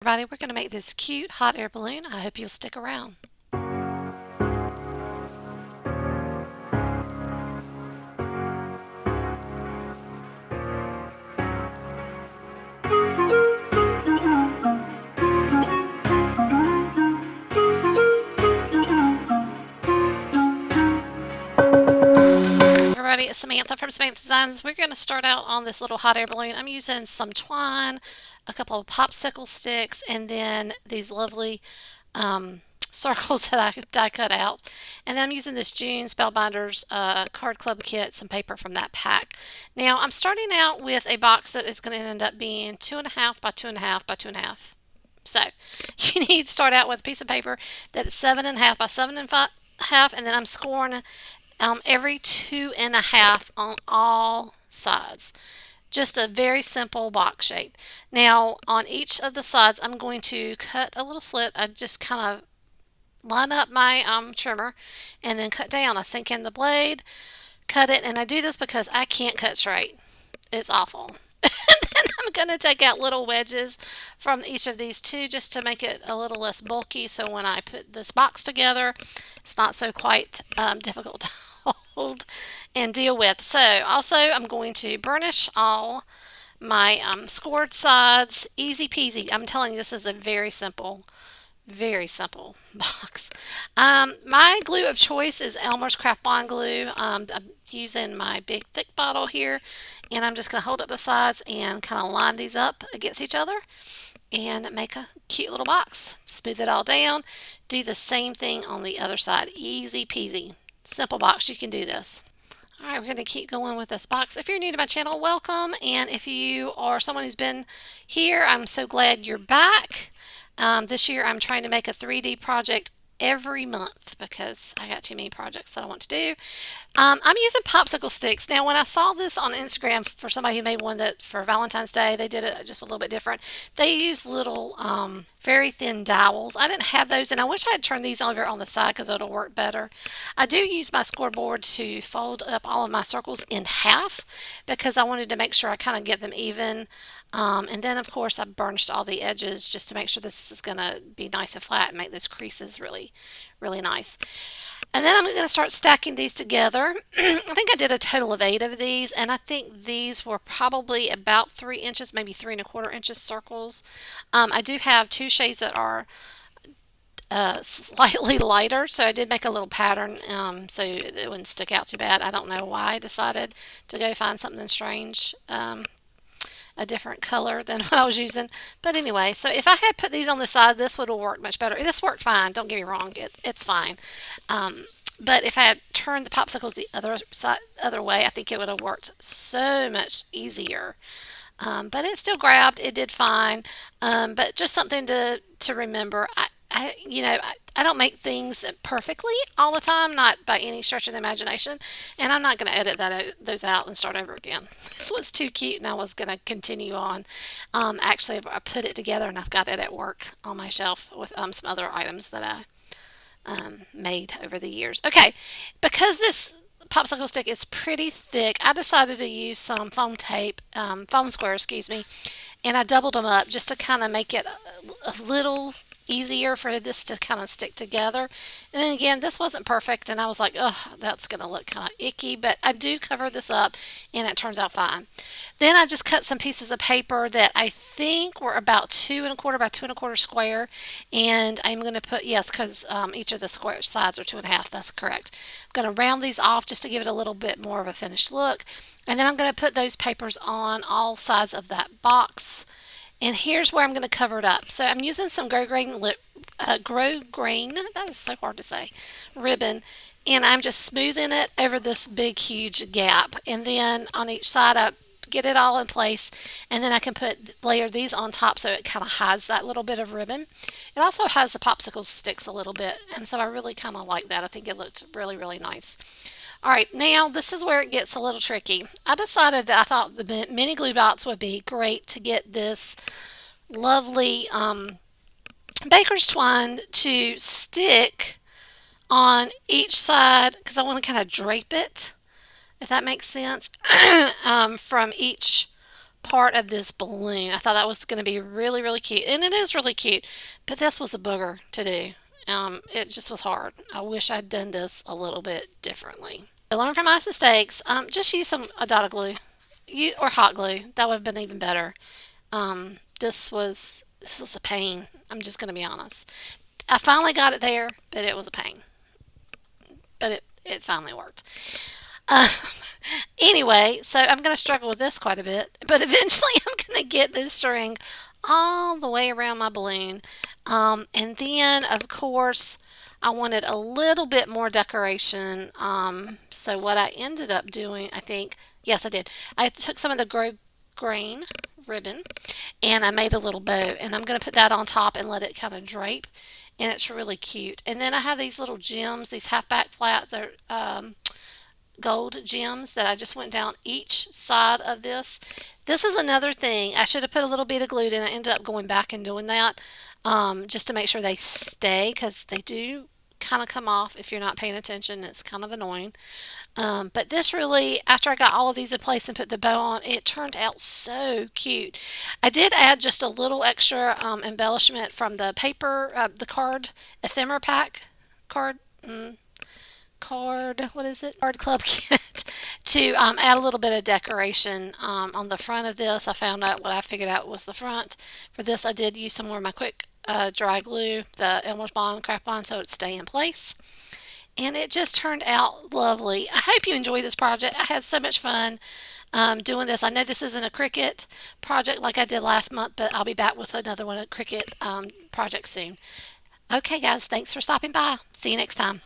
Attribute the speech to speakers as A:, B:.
A: Everybody, we're going to make this cute hot air balloon. I hope you'll stick around. Everybody, it's Samantha from Samantha Designs. We're going to start out on this little hot air balloon. I'm using some twine, a couple of popsicle sticks, and then these lovely circles that I cut out. And then I'm using this June Spellbinders card club kit, some paper from that pack. Now I'm starting out with a box that is going to end up being 2.5 by 2.5 by 2.5. So you need to start out with a piece of paper that is 7.5 by 7.5, and then I'm scoring every 2.5 on all sides. Just a very simple box shape. Now on each of the sides I'm going to cut a little slit. I just kind of line up my trimmer and then cut down. I sink in the blade, cut it, and I do this because I can't cut straight. It's awful. Then I'm going to take out little wedges from each of these two just to make it a little less bulky, so when I put this box together it's not so quite difficult to hold and deal with. So also I'm going to burnish all my scored sides. Easy peasy. I'm telling you, this is a very simple box. My glue of choice is Elmer's Craft Bond Glue. I'm using my big thick bottle here, and I'm just going to hold up the sides and kind of line these up against each other and make a cute little box. Smooth it all down. Do the same thing on the other side. Easy peasy. Simple box. You can do this. All right, we're going to keep going with this box. If you're new to my channel, welcome. And if you are someone who's been here, I'm so glad you're back. This year I'm trying to make a 3D project every month because I got too many projects that I want to do. I'm using popsicle sticks. Now, when I saw this on Instagram for somebody who made one that for Valentine's Day, they did it just a little bit different. They used little very thin dowels. I didn't have those, and I wish I had turned these over on the side because it'll work better. I do use my scoreboard to fold up all of my circles in half because I wanted to make sure I kind of get them even. And then, of course, I burnished all the edges just to make sure this is going to be nice and flat and make those creases really, really nice. And then I'm going to start stacking these together. I think I did a total of 8 of these, and I think these were probably about 3 inches, maybe 3.25 inches circles. I do have 2 shades that are slightly lighter, so I did make a little pattern so it wouldn't stick out too bad. I don't know why I decided to go find something strange. A different color than what I was using. But anyway, so if I had put these on the side, this would have worked much better. This worked fine, don't get me wrong, it's fine. But if I had turned the popsicles the other way, I think it would have worked so much easier. But it still grabbed, it did fine. But just something to remember. I don't make things perfectly all the time, not by any stretch of the imagination, and I'm not going to edit those out and start over again. This was too cute, and I was going to continue on. Actually, I put it together, and I've got it at work on my shelf with some other items that I made over the years. Okay, because this popsicle stick is pretty thick, I decided to use some foam tape, foam square, excuse me, and I doubled them up just to kind of make it a little easier for this to kind of stick together. And then again, this wasn't perfect, and I was like, oh, that's going to look kind of icky, but I do cover this up, and it turns out fine. Then I just cut some pieces of paper that I think were about 2.25 by 2.25 square, and I'm going to put, yes, because each of the square sides are 2.5, that's correct. I'm going to round these off just to give it a little bit more of a finished look, and then I'm going to put those papers on all sides of that box. And here's where I'm going to cover it up. So I'm using some grow grain, that is so hard to say, ribbon, and I'm just smoothing it over this big huge gap. And then on each side I get it all in place, and then I can layer these on top so it kind of hides that little bit of ribbon. It also has the popsicle sticks a little bit, and so I really kind of like that. I think it looked really, really nice. All right, now this is where it gets a little tricky. I decided that I thought the mini glue dots would be great to get this lovely baker's twine to stick on each side because I want to kind of drape it, if that makes sense, from each part of this balloon. I thought that was going to be really, really cute. And it is really cute. But this was a booger to do. It just was hard. I wish I'd done this a little bit differently. I learned from my mistakes. Just use some Adada glue. Or hot glue. That would have been even better. This was a pain. I'm just going to be honest. I finally got it there, but it was a pain. But it finally worked. Uh, anyway, so I'm going to struggle with this quite a bit, but eventually I'm going to get this string all the way around my balloon. And then, of course, I wanted a little bit more decoration. So what I ended up doing, I think, yes, I did. I took some of the grain ribbon and I made a little bow, and I'm going to put that on top and let it kind of drape. And it's really cute. And then I have these little gems, these half back flat. They're gold gems that I just went down each side of this. This is another thing. I should have put a little bit of glue in. I ended up going back and doing that just to make sure they stay, because they do kind of come off if you're not paying attention. It's kind of annoying. But this really, after I got all of these in place and put the bow on, it turned out so cute. I did add just a little extra embellishment from the paper, the card ephemera pack card. Card, what is it? Card club kit to add a little bit of decoration on the front of this. I found out what I figured out was the front. For this, I did use some more of my quick dry glue, the Elmer's Bond crap on, so it'd stay in place. And it just turned out lovely. I hope you enjoy this project. I had so much fun doing this. I know this isn't a Cricut project like I did last month, but I'll be back with another one, a Cricut project soon. Okay, guys, thanks for stopping by. See you next time.